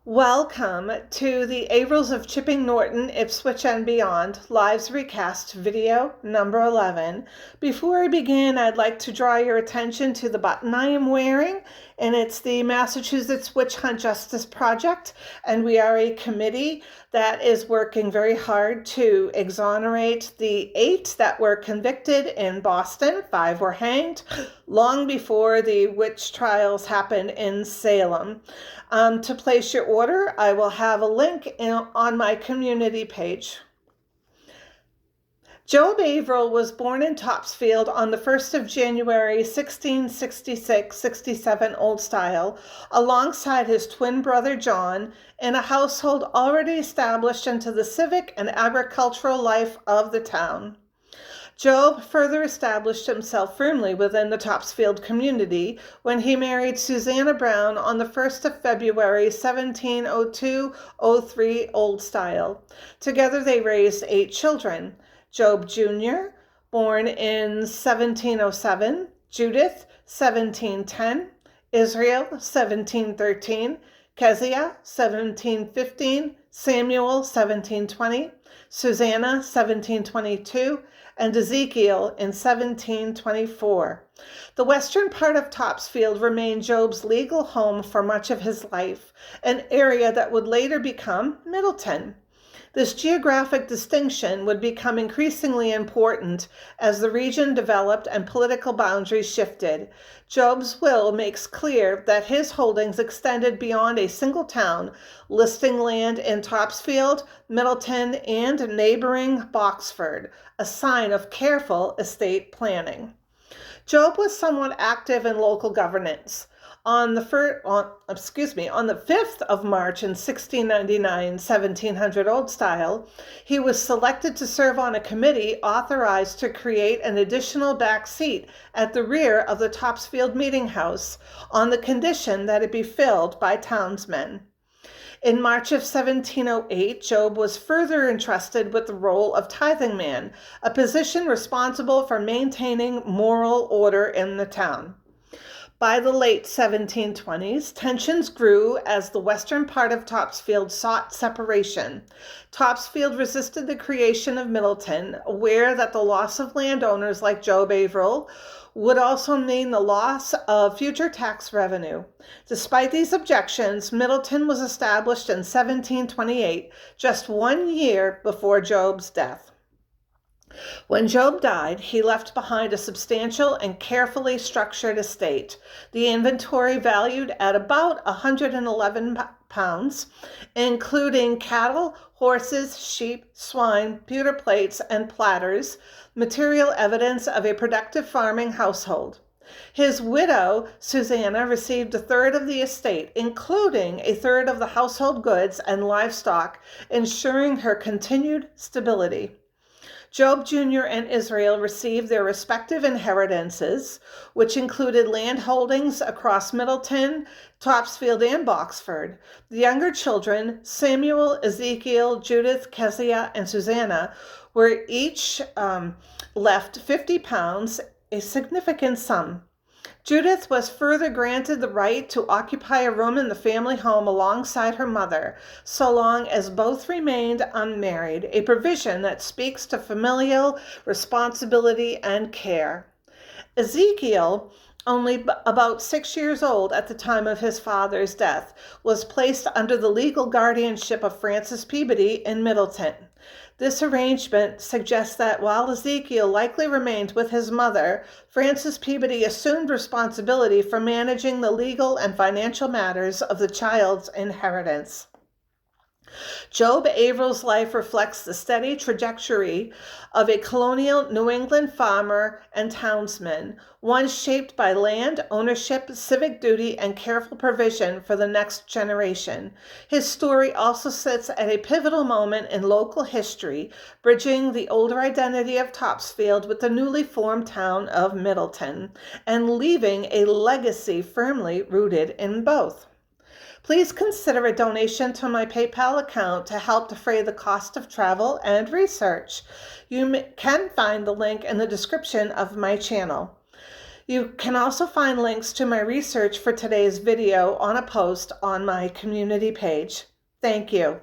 Welcome to the Averills of Chipping Norton, Ipswich and Beyond Lives Recast video number 11. Before I begin, I'd like to draw your attention to the button I am wearing, and it's the Massachusetts Witch Hunt Justice Project, and we are a committee that is working very hard to exonerate the 8 that were convicted in Boston. 5 were hanged long before the witch trials happened in Salem. To place your order, I will have a link on my community page. Job Averill was born in Topsfield on the 1st of January 1666-67 Old Style, alongside his twin brother John, in a household already established into the civic and agricultural life of the town. Job further established himself firmly within the Topsfield community when he married Susanna Brown on the 1st of February 1702-03 Old Style. Together they raised 8 children: Job Jr., born in 1707, Judith, 1710, Israel, 1713, Keziah, 1715, Samuel, 1720, Susanna, 1722, and Ezekiel in 1724. The western part of Topsfield remained Job's legal home for much of his life, an area that would later become Middleton. This geographic distinction would become increasingly important as the region developed and political boundaries shifted. Job's will makes clear that his holdings extended beyond a single town, listing land in Topsfield, Middleton, and neighboring Boxford, a sign of careful estate planning. Job was somewhat active in local governance. On the 5th of March in 1699, 1700 Old Style, he was selected to serve on a committee authorized to create an additional back seat at the rear of the Topsfield Meeting House on the condition that it be filled by townsmen. In March of 1708, Job was further entrusted with the role of tithing man, a position responsible for maintaining moral order in the town. By the late 1720s, tensions grew as the western part of Topsfield sought separation. Topsfield resisted the creation of Middleton, aware that the loss of landowners like Job Averill would also mean the loss of future tax revenue. Despite these objections, Middleton was established in 1728, just 1 year before Job's death. When Job died, he left behind a substantial and carefully structured estate, the inventory valued at about £111, including cattle, horses, sheep, swine, pewter plates, and platters, material evidence of a productive farming household. His widow, Susanna, received 1/3 of the estate, including 1/3 of the household goods and livestock, ensuring her continued stability. Job Jr. and Israel received their respective inheritances, which included land holdings across Middleton, Topsfield, and Boxford. The younger children, Samuel, Ezekiel, Judith, Keziah, and Susanna, were each left £50, a significant sum. Judith was further granted the right to occupy a room in the family home alongside her mother, so long as both remained unmarried, a provision that speaks to familial responsibility and care. Ezekiel, only about 6 years old at the time of his father's death, was placed under the legal guardianship of Francis Peabody in Middleton. This arrangement suggests that while Ezekiel likely remained with his mother, Francis Peabody assumed responsibility for managing the legal and financial matters of the child's inheritance. Job Averill's life reflects the steady trajectory of a colonial New England farmer and townsman, one shaped by land, ownership, civic duty, and careful provision for the next generation. His story also sits at a pivotal moment in local history, bridging the older identity of Topsfield with the newly formed town of Middleton, and leaving a legacy firmly rooted in both. Please consider a donation to my PayPal account to help defray the cost of travel and research. You can find the link in the description of my channel. You can also find links to my research for today's video on a post on my community page. Thank you.